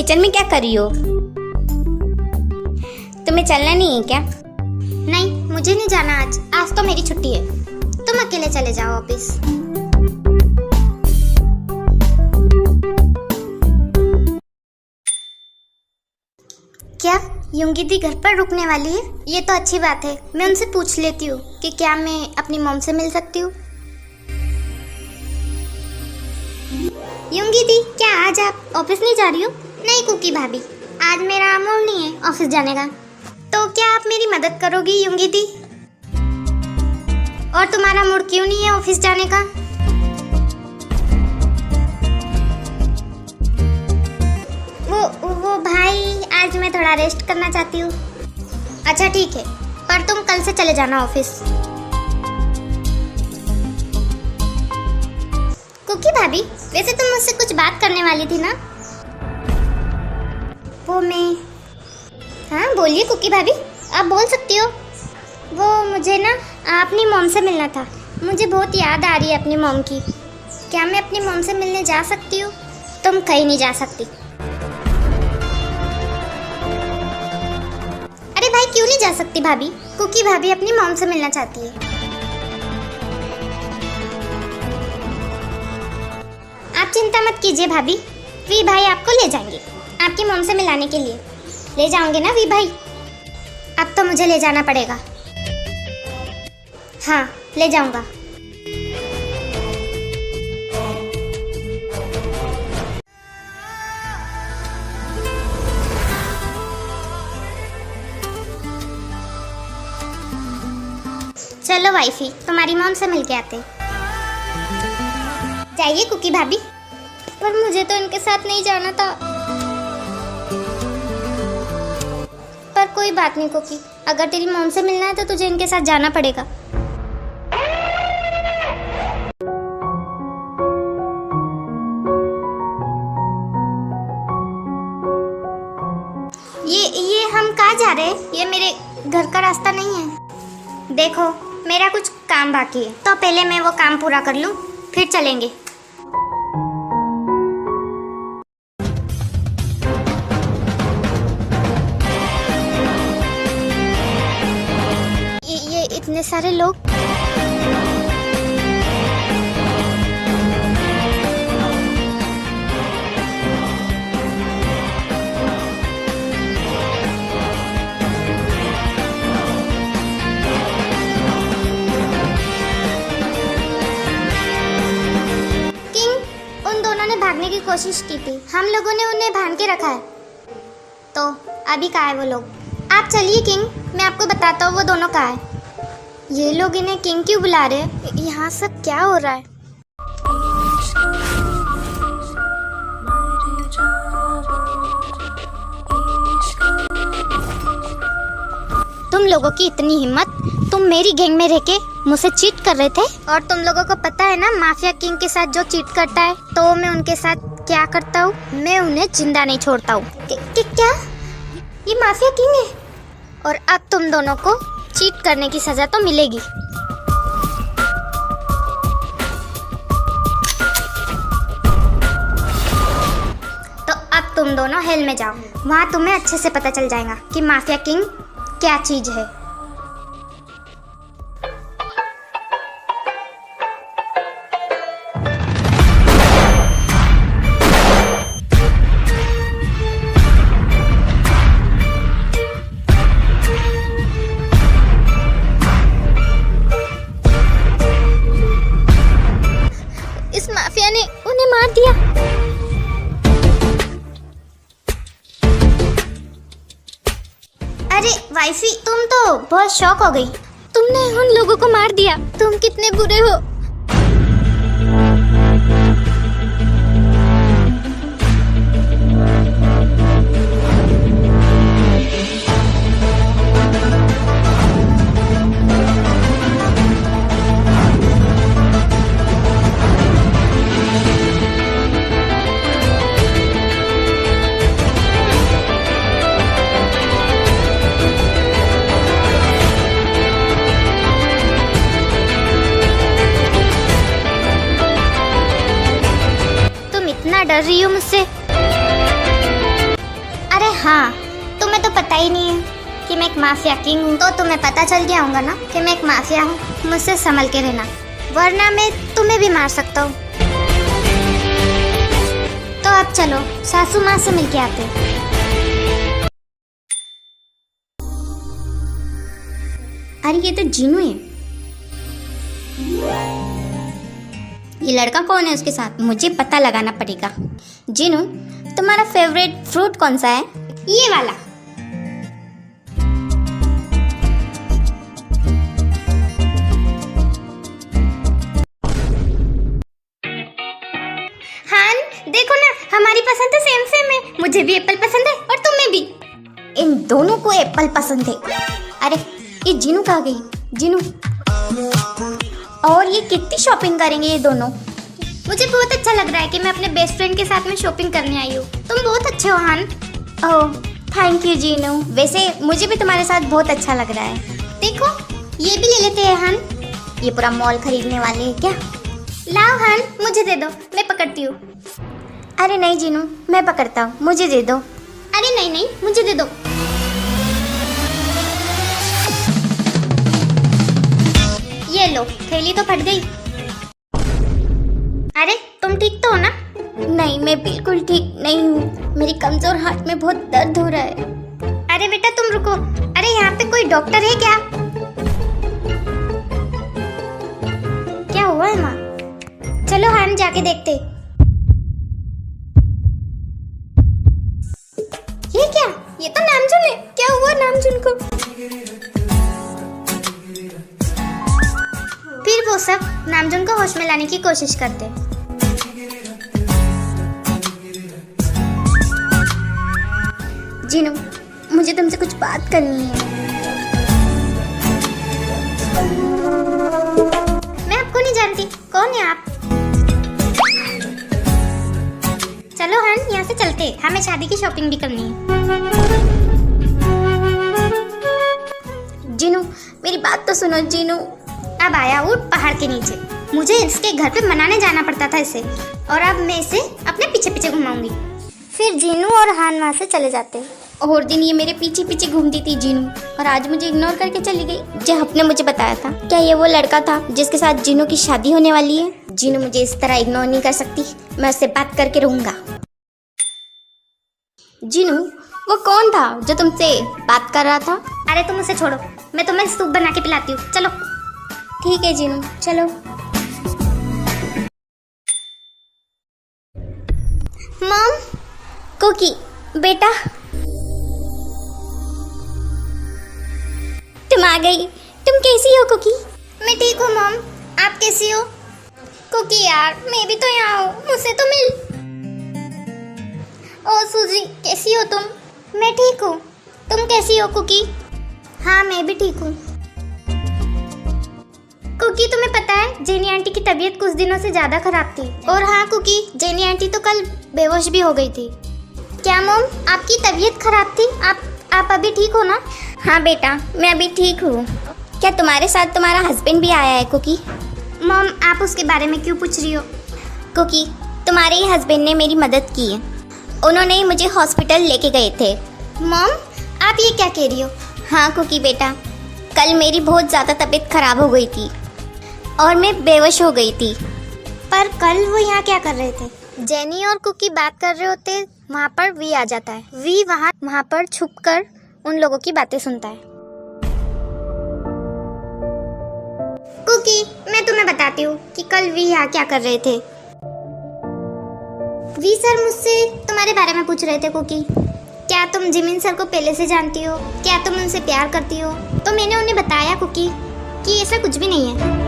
Kitchen में क्या कर रही हो? तुम्हें चलना नहीं है क्या? नहीं, मुझे नहीं जाना आज। आज तो मेरी छुट्टी है। तुम अकेले चले जाओ ऑफिस। क्या युंगी दी घर पर रुकने वाली है? ये तो अच्छी बात है। मैं उनसे पूछ लेती हूँ कि क्या मैं अपनी मॉम से मिल सकती हूँ। युंगी दी, क्या आज आप ऑफिस नहीं जा रही हो? नहीं कुकी भाभी, आज मेरा मूड नहीं है ऑफिस जाने का। तो क्या आप मेरी मदद करोगी युंगी दी? और तुम्हारा मूड क्यों नहीं है ऑफिस जाने का? वो भाई, आज मैं थोड़ा रेस्ट करना चाहती हूँ। अच्छा ठीक है, पर तुम कल से चले जाना ऑफिस। कुकी भाभी, वैसे तुम मुझसे कुछ बात करने वाली थी ना? वो मैं हाँ बोलिए कुकी भाभी, आप बोल सकती हो। वो मुझे ना अपनी मॉम से मिलना था। मुझे बहुत याद आ रही है अपनी मॉम की। क्या मैं अपनी मॉम से मिलने जा सकती हूँ? तुम कहीं नहीं जा सकती। अरे भाई, क्यों नहीं जा सकती भाभी? कुकी भाभी अपनी मॉम से मिलना चाहती है। आप चिंता मत कीजिए भाभी, वी भाई आपको ले जाएंगे आपकी मॉम से मिलाने के लिए। ले जाओगे ना वी भाई? अब तो मुझे ले जाना पड़ेगा। हाँ, ले जाऊंगा। चलो वाइफी, तुम्हारी मॉम से मिल के आते। जाइए कुकी भाभी। पर मुझे तो इनके साथ नहीं जाना था। पर कोई बात नहीं कुकी, अगर तेरी मॉम से मिलना है तो तुझे इनके साथ जाना पड़ेगा। ये हम कहाँ जा रहे हैं? ये मेरे घर का रास्ता नहीं है। देखो, मेरा कुछ काम बाकी है, तो पहले मैं वो काम पूरा कर लूँ, फिर चलेंगे। ये इतने सारे लोग। भागने की कोशिश की थी, हम लोगों ने उन्हें बांध के रखा है। तो अभी कहाँ है वो लोग? आप चलिए किंग, मैं आपको बताता हूँ वो दोनों कहाँ है। ये लोग इन्हें किंग क्यों बुला रहे हैं? यहाँ सब क्या हो रहा है? तुम लोगों की इतनी हिम्मत, तुम मेरी गैंग में रह के मुझसे चीट कर रहे थे। और तुम लोगों को पता है ना माफिया किंग के साथ जो चीट करता है, तो मैं उनके साथ क्या करता हूँ? मैं उन्हें जिंदा नहीं छोड़ता हूँ। क्या? ये माफिया किंग है? और अब तुम दोनों को चीट करने की सजा तो मिलेगी। तो अब तुम दोनों हेल में जाओ, वहाँ तुम्हें अच्छे से पता चल जाएगा कि माफिया किंग क्या चीज है। इस माफिया ने उन्हें मार दिया। अरे वाइफी, तुम तो बहुत शॉक हो गई। तुमने उन लोगों को मार दिया। तुम कितने बुरे हो। डर रही हो मुझसे? हाँ, तुम्हें तो पता ही नहीं है कि मैं एक माफिया किंग हूँ। तो तुम्हें पता चल गया होगा ना कि मैं एक माफिया हूँ। मुझसे संभल के रहना, वरना मैं तुम्हें भी मार सकता हूँ। तो अब चलो सासू माँ से मिलके आते। अरे ये तो जीनू है। ये लड़का कौन है उसके साथ? मुझे पता लगाना पड़ेगा। जीनू, तुम्हारा फेवरेट फ्रूट कौन सा है? ये वाला। हाँ, देखो ना, हमारी पसंद तो सेम सेम है। मुझे भी एप्पल पसंद है और तुम्हें भी। इन दोनों को एप्पल पसंद है। अरे ये जीनू कहाँ गई? जीनू, और ये कितनी शॉपिंग करेंगे ये दोनों? मुझे बहुत अच्छा लग रहा है कि मैं अपने बेस्ट फ्रेंड के साथ में शॉपिंग करने आई हूँ। तुम बहुत अच्छे हो हान। Oh thank you Jinu. वैसे मुझे भी तुम्हारे साथ बहुत अच्छा लग रहा है। देखो, ये भी ले लेते हैं हान। ये पूरा मॉल खरीदने वाले हैं क्या? लाओ हान, मुझे दे दो, मैं पकड़ती हूँ। अरे नहीं जीनू, मैं पकड़ता हूँ, मुझे दे दो। अरे नहीं नहीं, मुझे दे दो। ये लो, थैली तो फट गई। अरे तुम ठीक तो हो ना? नहीं, मैं बिल्कुल ठीक नहीं हूँ। मेरी कमजोर हाथ में बहुत दर्द हो रहा है। अरे बेटा तुम रुको। अरे यहाँ पे कोई डॉक्टर है क्या? क्या हुआ है माँ? चलो हम जाके देखते। ये क्या? ये तो नामजुन है। क्या हुआ नामजुन को? फिर वो सब नामजुन को होश में लाने की कोशिश करते। जीनू, मुझे तुमसे कुछ बात करनी है। मैं आपको नहीं जानती, कौन है आप? चलो हन, यहाँ से चलते, हमें शादी की शॉपिंग भी करनी है। जीनू, मेरी बात तो सुनो जीनू। अब आया ऊँट पहाड़ के नीचे। मुझे इसके घर पे मनाने जाना पड़ता था इसे, और अब मैं इसे अपने पीछे पीछे घुमाऊंगी। फिर जीनू और हान वहाँ से चले जाते। और दिन ये मेरे पीछे पीछे घूमती थी जीनू, और आज मुझे इग्नोर करके चली गई। जब ने मुझे बताया था, क्या ये वो लड़का था जिसके साथ जीनू की शादी होने वाली है? जीनू मुझे इस तरह इग्नोर नहीं कर सकती, मैं उससे बात करके रहूंगा। जीनू, वो कौन था जो तुमसे बात कर रहा था? अरे तुम उसे छोड़ो, मैं तुम्हें सूप बना के पिलाती हूँ। चलो। ठीक है जीनू, चलो। मॉम, कुकी बेटा, तुम आ गई। तुम कैसी हो कुकी? मैं ठीक हूँ मॉम, आप कैसी हो? कुकी यार, मैं भी तो यहाँ हूँ, मुझसे तो मिल। ओ सूजी, कैसी हो तुम? मैं ठीक हूँ, तुम कैसी हो कुकी? हाँ मैं भी ठीक हूँ। कुकी तुम्हें पता है, जेनी आंटी की तबीयत कुछ दिनों से ज्यादा खराब थी। और हाँ कुकी, जेनी आंटी तो कल बेहोश भी हो गई थी। क्या मॉम, आपकी तबीयत खराब थी? आप अभी ठीक हो ना? हाँ बेटा, मैं अभी ठीक हूँ। क्या तुम्हारे साथ तुम्हारा हस्बैंड भी आया है कुकी? मॉम, आप उसके बारे में क्यों पूछ रही हो? कुकी, तुम्हारे ही हस्बैंड ने मेरी मदद की है। उन्होंने ही मुझे हॉस्पिटल लेके गए थे। मॉम, आप ये क्या कह रही हो? हाँ कुकी बेटा, कल मेरी बहुत ज़्यादा तबीयत खराब हो गई थी और मैं बेहोश हो गई थी। पर कल वो यहाँ क्या कर रहे थे? जेनी और कुकी बात कर रहे होते, वहाँ पर वी आ जाता है। वी वहाँ पर छुपकर उन लोगों की बातें सुनता है। कुकी, मैं तुम्हें बताती हूँ कि कल वी यहाँ क्या कर रहे थे। वी सर मुझसे तुम्हारे बारे में पूछ रहे थे कुकी। क्या तुम जिमिन सर को पहले से जानती हो? क्या तुम उनसे प्यार करती हो? तो मैंने उन्हें बताया कुकी कि ऐसा कुछ भी नहीं है।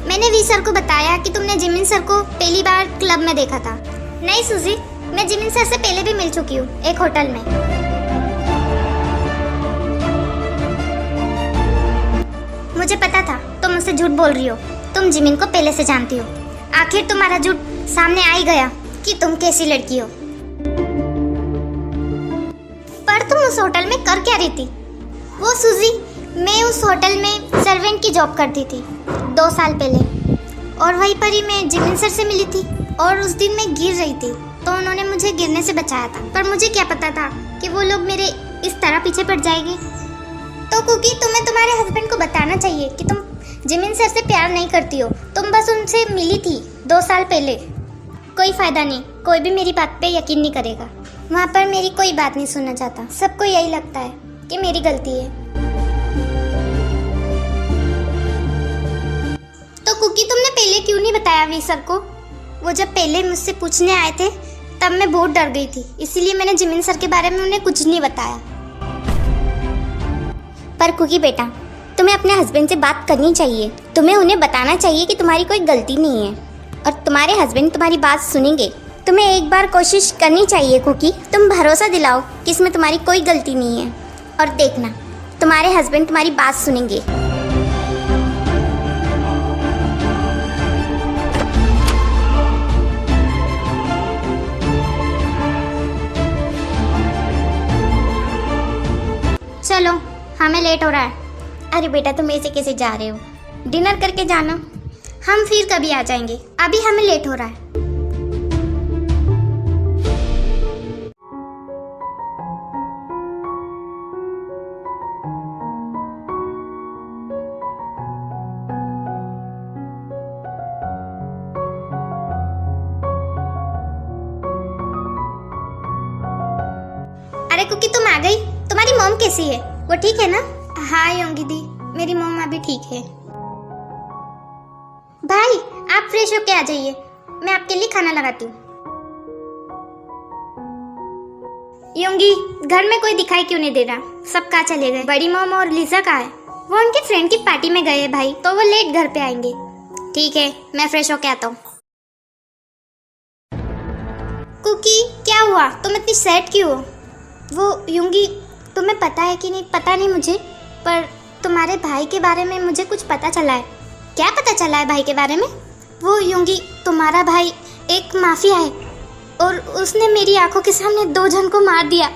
मैंने वी सर को बताया कि तुमने जिमिन सर को पहली बार क्लब में देखा था। नहीं सूजी, मैं जिमिन सर से पहले भी मिल चुकी हूँ, एक होटल में। मुझे पता था तुम मुझसे झूठ बोल रही हो। तुम जिमिन को पहले से जानती हो। आखिर तुम्हारा झूठ सामने आ ही गया कि तुम कैसी लड़की हो। पर तुम उस होटल में कर क्या रही थी? वो सूजी, मैं उस होटल में सर्वेंट की जॉब करती थी 2 साल पहले, और वहीं पर ही मैं जिमिन सर से मिली थी। और उस दिन मैं गिर रही थी तो उन्होंने मुझे गिरने से बचाया था, पर मुझे क्या पता था कि वो लोग मेरे इस तरह पीछे पड़ जाएंगे। तो कुकी, तुम्हें तुम्हारे हस्बैंड को बताना चाहिए कि तुम जिमिन सर से प्यार नहीं करती हो, तुम बस उनसे मिली थी 2 साल पहले। कोई फायदा नहीं, कोई भी मेरी बात पे यकीन नहीं करेगा। वहाँ पर मेरी कोई बात नहीं सुनना चाहता, सबको यही लगता है कि मेरी गलती है। तो कुकी, तुमने पहले क्यों नहीं बताया वी सर को? वो जब पहले मुझसे पूछने आए थे तब मैं बहुत डर गई थी, इसीलिए मैंने जिमिन सर के बारे में उन्हें कुछ नहीं बताया। पर कुकी बेटा, तुम्हें अपने हस्बैंड से बात करनी चाहिए। तुम्हें उन्हें बताना चाहिए कि तुम्हारी कोई गलती नहीं है और तुम्हारे हस्बैंड तुम्हारी बात सुनेंगे। तुम्हें एक बार कोशिश करनी चाहिए कुकी। तुम भरोसा दिलाओ कि इसमें तुम्हारी कोई गलती नहीं है और देखना, तुम्हारे हस्बैंड तुम्हारी बात सुनेंगे। चलो, हमें लेट हो रहा है। अरे बेटा, तुम ऐसे कैसे जा रहे हो? डिनर करके जाना। हम फिर कभी आ जाएंगे, अभी हमें लेट हो रहा है। अरे कुकी, तुम आ गई। तुम्हारी मॉम कैसी है? वो ठीक है ना? हाँ योंगी दी, मेरी मॉम अभी ठीक है। भाई, आप फ्रेश होके आ जाइए, मैं आपके लिए खाना लगाती हूँ। योंगी, घर में कोई दिखाई क्यों नहीं दे रहा? सब कहाँ चले गए? बड़ी मॉम और लिसा कहाँ है? वो उनके फ्रेंड की पार्टी में गए भाई, तो वो लेट घर पे आएंगे। ठीक है, मैं फ्रेश होके आता हूँ। कुकी, क्या हुआ? तुम इतनी सैड क्यों हो? वो योंगी, तुम्हें पता है कि नहीं पता नहीं मुझे, पर तुम्हारे भाई के बारे में मुझे कुछ पता चला है। क्या पता चला है भाई के बारे में? वो योंगी, तुम्हारा भाई एक माफिया है और उसने मेरी आंखों के सामने 2 जन को मार दिया।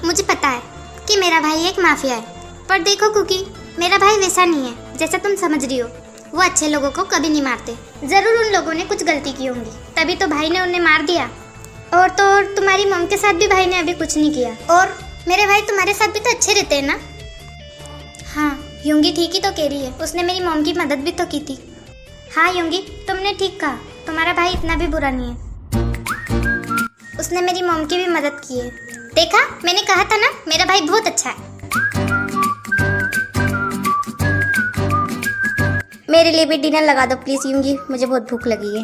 मुझे पता है कि मेरा भाई एक माफिया है, पर देखो कुकी, मेरा भाई वैसा नहीं है जैसा तुम समझ रही हो। वो अच्छे लोगों को कभी नहीं मारते। जरूर उन लोगों ने कुछ गलती की होंगी, तभी तो भाई ने उन्हें मार दिया। और तो और तुम्हारी मम के साथ भी भाई ने अभी कुछ नहीं किया। और मेरे भाई तुम्हारे साथ भी तो अच्छे रहते हैं ना? हाँ, योंगी ठीक ही तो कह रही है, उसने मेरी मॉम की मदद भी तो की थी। हाँ योंगी, तुमने ठीक कहा, तुम्हारा भाई इतना भी बुरा नहीं है। उसने मेरी मॉम की भी मदद की है। देखा, मैंने कहा था ना, मेरा भाई बहुत अच्छा है। मेरे लिए भी डिनर लगा दो प्लीज योंगी, मुझे बहुत भूख लगी है।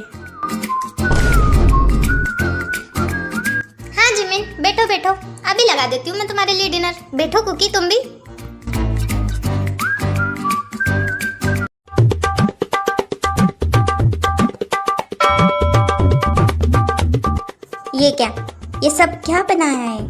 हाँ जिमिन, बैठो बैठो, अभी लगा देती हूँ मैं तुम्हारे लिए डिनर। बैठो कुकी, तुम भी। ये क्या, ये सब क्या बनाया है?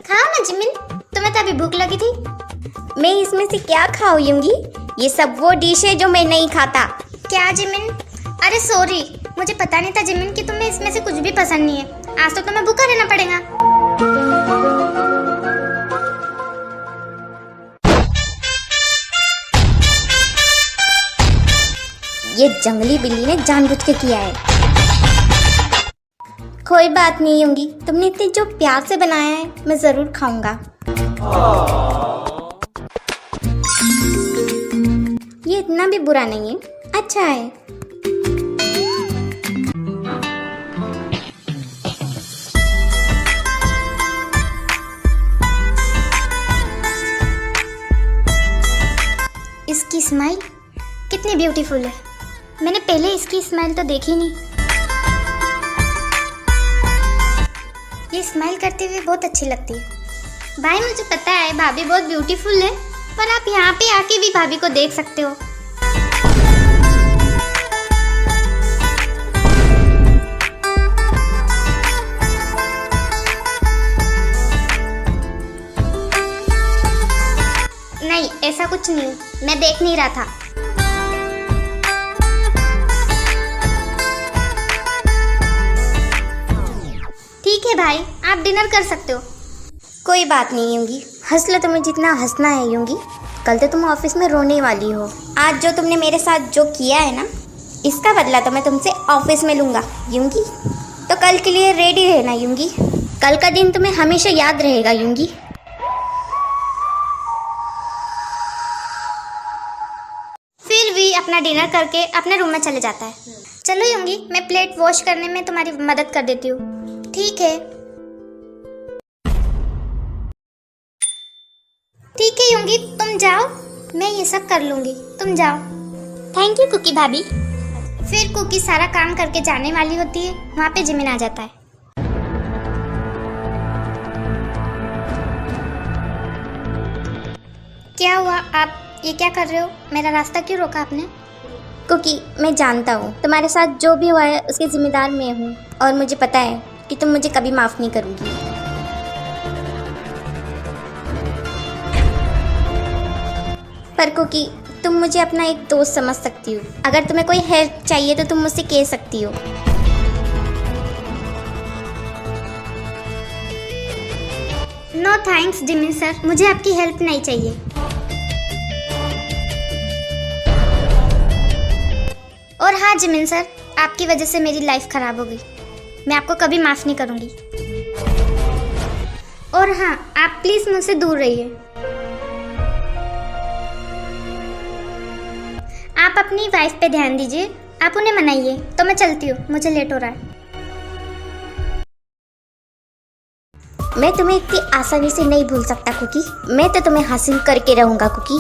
खाओ ना जिमिन, तुम्हें तो अभी भूख लगी थी। मैं इसमें से क्या खाऊं योंगी? ये सब वो डिश है जो मैं नहीं खाता। क्या जिमिन? अरे सॉरी, मुझे पता नहीं था जिमिन कि तुम्हें इसमें से कुछ भी पसंद नहीं है। आज तो तुम्हें भूखा रहना पड़ेगा। ये जंगली बिल्ली ने जानबूझ के किया है। कोई बात नहीं योंगी, तुमने इतने जो प्यार से बनाया है, मैं जरूर खाऊंगा। ये इतना भी बुरा नहीं है, अच्छा है। इसकी स्माइल कितनी ब्यूटीफुल है। मैंने पहले इसकी स्माइल तो देखी नहीं। ये स्माइल करते हुए बहुत अच्छी लगती है। भाई मुझे पता है भाभी बहुत ब्यूटीफुल है, पर आप यहाँ पे आके भी भाभी को देख सकते हो। नहीं, ऐसा कुछ नहीं, मैं देख नहीं रहा था। ठीक है भाई, आप डिनर कर सकते हो। कोई बात नहीं यूंगी, हंस लो तुम्हें जितना हंसना है यूंगी। कल तो तुम ऑफिस में रोने वाली हो। आज जो तुमने मेरे साथ जो किया है ना, इसका बदला तो मैं तुमसे ऑफिस में लूँगा यूंगी। तो कल के लिए रेडी रहना यूंगी। कल का दिन तुम्हें हमेशा याद रहेगा यूंगी। फिर भी अपना डिनर करके अपने रूम में चले जाता है। चलो यूंगी, मैं प्लेट वॉश करने में तुम्हारी मदद कर देती हूँ। ठीक है यूंगी, तुम जाओ, मैं ये सब कर लूंगी, तुम जाओ। थैंक यू कुकी भाभी। फिर कुकी सारा काम करके जाने वाली होती है। वहाँ पे जिमिन आ जाता है। क्या हुआ, आप ये क्या कर रहे हो? मेरा रास्ता क्यों रोका आपने? कुकी, मैं जानता हूँ तुम्हारे साथ जो भी हुआ है उसकी जिम्मेदार मैं हूँ, और मुझे पता है कि तुम मुझे कभी माफ़ नहीं करोगी। पर कुकी, तुम मुझे अपना एक दोस्त समझ सकती हो। अगर तुम्हें कोई हेल्प चाहिए तो तुम मुझसे कह सकती हो। नो थैंक्स जिमिन सर, मुझे आपकी हेल्प नहीं चाहिए। और हाँ जिमिन सर, आपकी वजह से मेरी लाइफ खराब हो गई। मैं आपको कभी माफ़ नहीं करूँगी। और हाँ, आप प्लीज़ मुझसे दूर रहिए। आप अपनी वाइफ पे ध्यान दीजिए, आप उन्हें मनाइए। तो मैं चलती हूँ, मुझे लेट हो रहा है। मैं तुम्हें इतनी आसानी से नहीं भूल सकता कुकी। मैं तो तुम्हें हासिल करके रहूंगा कुकी।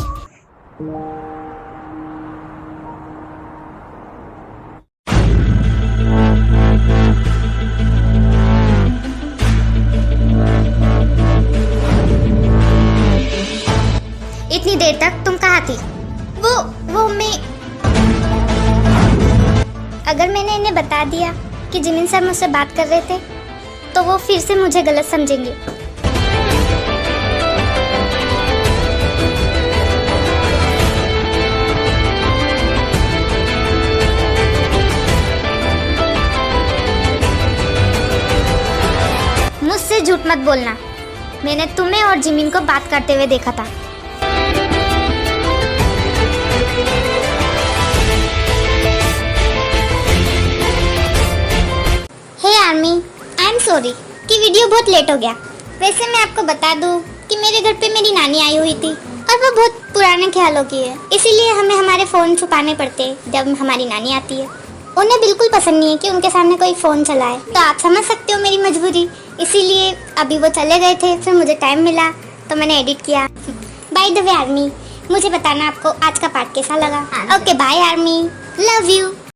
इतनी देर तक तुम कहाँ थी? वो मैं, अगर मैंने इन्हें बता दिया कि जिमिन सर मुझसे बात कर रहे थे तो वो फिर से मुझे गलत समझेंगे। मुझसे झूठ मत बोलना, मैंने तुम्हें और जिमिन को बात करते हुए देखा था। आर्मी, आई एम सॉरी कि वीडियो बहुत लेट हो गया। वैसे मैं आपको बता दूं कि मेरे घर पे मेरी नानी आई हुई थी और वो बहुत पुराने ख्यालों की है, इसीलिए हमें हमारे फ़ोन छुपाने पड़ते हैं जब हमारी नानी आती है। उन्हें बिल्कुल पसंद नहीं है कि उनके सामने कोई फ़ोन चलाए, तो आप समझ सकते हो मेरी मजबूरी। इसीलिए अभी वो चले गए थे, फिर मुझे टाइम मिला तो मैंने एडिट किया। बाय द वे आर्मी, मुझे बताना आपको आज का पार्ट कैसा लगा। Okay bye army, love you.